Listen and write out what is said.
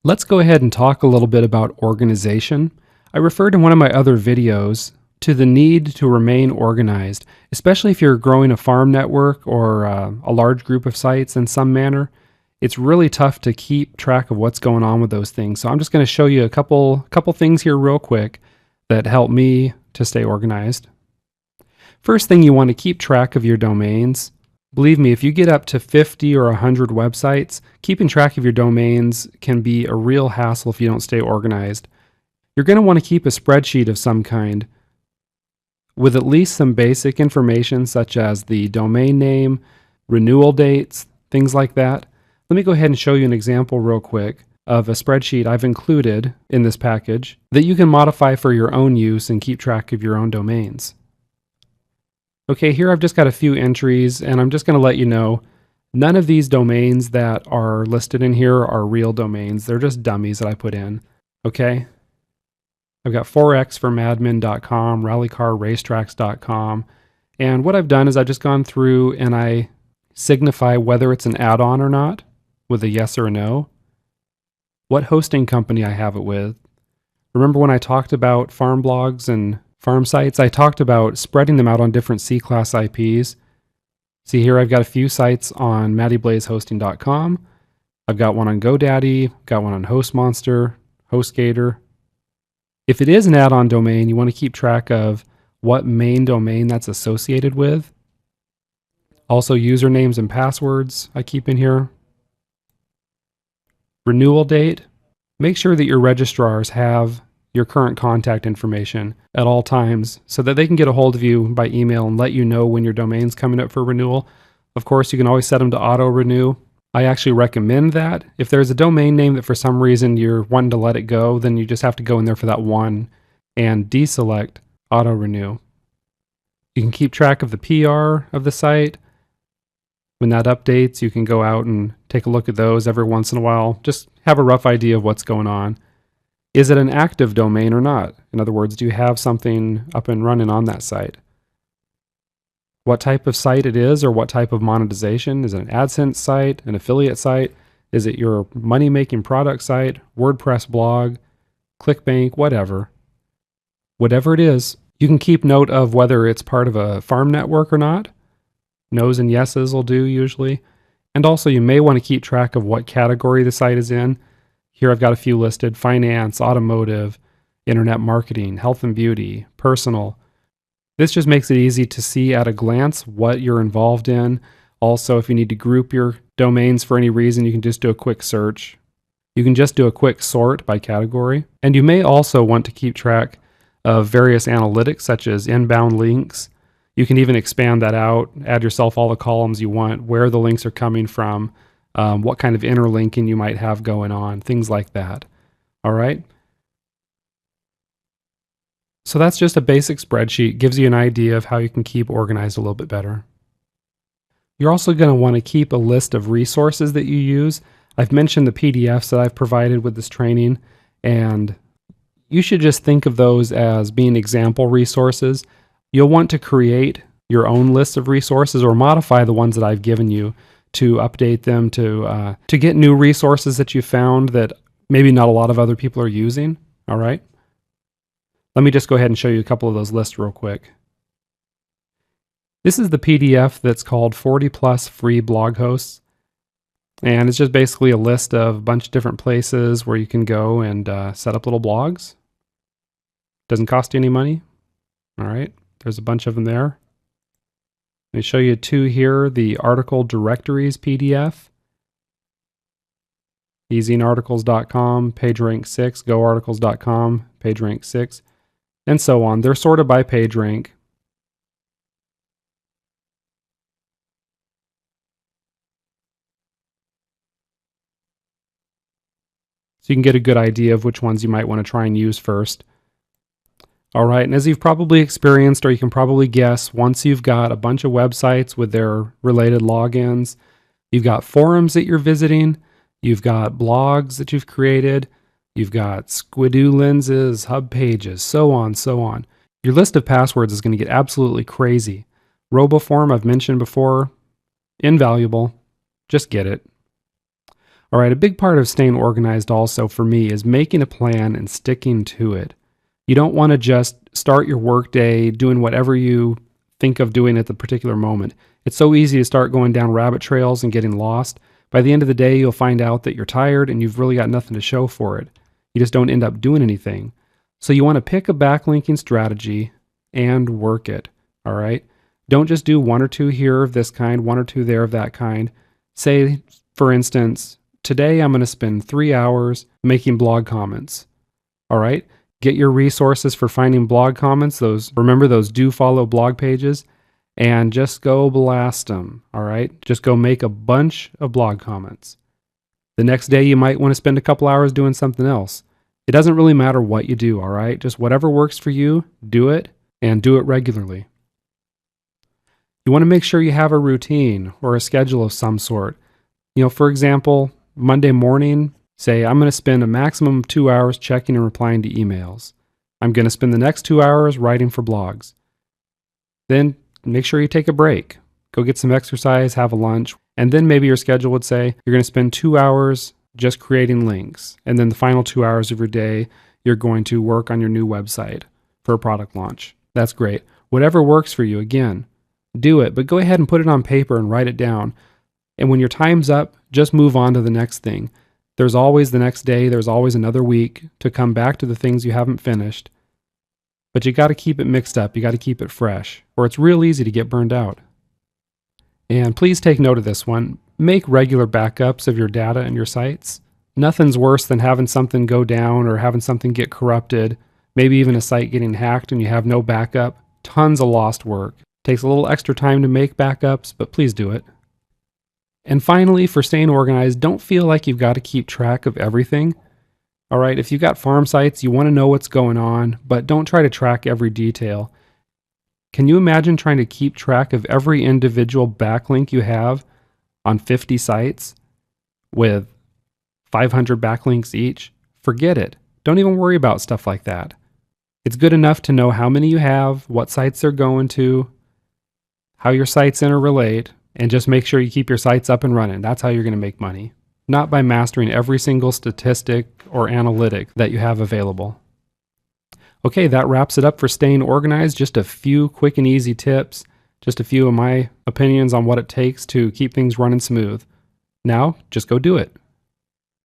Let's go ahead and talk a little bit about organization. I referred in one of my other videos to the need to remain organized, especially if you're growing a farm network or a large group of sites in some manner. It's really tough to keep track of what's going on with those things. So I'm just going to show you a couple things here real quick that help me to stay organized. First thing, you want to keep track of your domains. Believe me, if you get up to 50 or 100 websites, keeping track of your domains can be a real hassle if you don't stay organized. You're going to want to keep a spreadsheet of some kind with at least some basic information such as the domain name, renewal dates, things like that. Let me go ahead and show you an example real quick of a spreadsheet I've included in this package that you can modify for your own use and keep track of your own domains. Okay, here I've just got a few entries, and I'm just going to let you know none of these domains that are listed in here are real domains. They're just dummies that I put in. Okay, I've got 4x for madmen.com, rallycarracetracks.com, and what I've done is I've just gone through and I signify whether it's an add-on or not with a yes or a no, what hosting company I have it with. Remember when I talked about farm blogs and farm sites, I talked about spreading them out on different C-class IPs. See here, I've got a few sites on MattyBlazeHosting.com. I've got one on GoDaddy, got one on HostMonster, HostGator. If it is an add-on domain, you want to keep track of what main domain that's associated with. Also, usernames and passwords I keep in here. Renewal date. Make sure that your registrars have your current contact information at all times so that they can get a hold of you by email and let you know when your domain's coming up for renewal. Of course, you can always set them to auto-renew. I actually recommend that. If there's a domain name that for some reason you're wanting to let it go, then you just have to go in there for that one and deselect auto-renew. You can keep track of the PR of the site. When that updates, you can go out and take a look at those every once in a while. Just have a rough idea of what's going on. Is it an active domain or not? In other words, do you have something up and running on that site? What type of site it is or what type of monetization? Is it an AdSense site, an affiliate site? Is it your money-making product site, WordPress blog, ClickBank, whatever? Whatever it is, you can keep note of whether it's part of a farm network or not. No's and yeses will do usually. And also you may want to keep track of what category the site is in. Here I've got a few listed: finance, automotive, internet marketing, health and beauty, personal. This just makes it easy to see at a glance what you're involved in. Also, if you need to group your domains for any reason, you can just do a quick search. You can just do a quick sort by category. And you may also want to keep track of various analytics such as inbound links. You can even expand that out, add yourself all the columns you want, where the links are coming from, what kind of interlinking you might have going on, things like that. All right. So that's just a basic spreadsheet, gives you an idea of how you can keep organized a little bit better. You're also going to want to keep a list of resources that you use. I've mentioned the PDFs that I've provided with this training, and you should just think of those as being example resources. You'll want to create your own list of resources or modify the ones that I've given you to update them to get new resources that you found that maybe not a lot of other people are using. All right. Let me just go ahead and show you a couple of those lists real quick. This is the PDF that's called 40 plus free blog hosts. And it's just basically a list of a bunch of different places where you can go and set up little blogs. Doesn't cost you any money. All right. There's a bunch of them there. Let me show you two here. The article directories PDF. EasyInArticles.com, PageRank 6, GoArticles.com, PageRank 6, and so on. They're sorted by PageRank. So you can get a good idea of which ones you might want to try and use first. All right, and as you've probably experienced, or you can probably guess, once you've got a bunch of websites with their related logins, you've got forums that you're visiting, you've got blogs that you've created, you've got Squidoo lenses, hub pages, so on, so on. Your list of passwords is going to get absolutely crazy. RoboForm, I've mentioned before, invaluable. Just get it. All right, a big part of staying organized also for me is making a plan and sticking to it. You don't want to just start your workday doing whatever you think of doing at the particular moment. It's so easy to start going down rabbit trails and getting lost. By the end of the day, you'll find out that you're tired and you've really got nothing to show for it. You just don't end up doing anything. So you want to pick a backlinking strategy and work it. All right. Don't just do one or two here of this kind, one or two there of that kind. Say, for instance, today I'm going to spend 3 hours making blog comments. All right. Get your resources for finding blog comments. Remember those do follow blog pages, and just go blast them. All right. Just go make a bunch of blog comments. The next day you might want to spend a couple hours doing something else. It doesn't really matter what you do. All right. Just whatever works for you, do it, and do it regularly. You want to make sure you have a routine or a schedule of some sort. For example, Monday morning, say I'm going to spend a maximum of 2 hours checking and replying to emails. I'm going to spend the next 2 hours writing for blogs. Then make sure you take a break. Go get some exercise, have a lunch, and then maybe your schedule would say you're going to spend 2 hours just creating links. And then the final 2 hours of your day, you're going to work on your new website for a product launch. That's great. Whatever works for you, again, do it, but go ahead and put it on paper and write it down. And when your time's up, just move on to the next thing. There's always the next day, there's always another week to come back to the things you haven't finished. But you got to keep it mixed up, you got to keep it fresh, or it's real easy to get burned out. And please take note of this one. Make regular backups of your data and your sites. Nothing's worse than having something go down or having something get corrupted, maybe even a site getting hacked and you have no backup. Tons of lost work. Takes a little extra time to make backups, but please do it. And finally, for staying organized, don't feel like you've got to keep track of everything. All right, if you've got farm sites, you want to know what's going on, but don't try to track every detail. Can you imagine trying to keep track of every individual backlink you have on 50 sites with 500 backlinks each? Forget it. Don't even worry about stuff like that. It's good enough to know how many you have, what sites they're going to, how your sites interrelate, and just make sure you keep your sites up and running. That's how you're going to make money. Not by mastering every single statistic or analytic that you have available. Okay, that wraps it up for staying organized. Just a few quick and easy tips, just a few of my opinions on what it takes to keep things running smooth. Now, just go do it.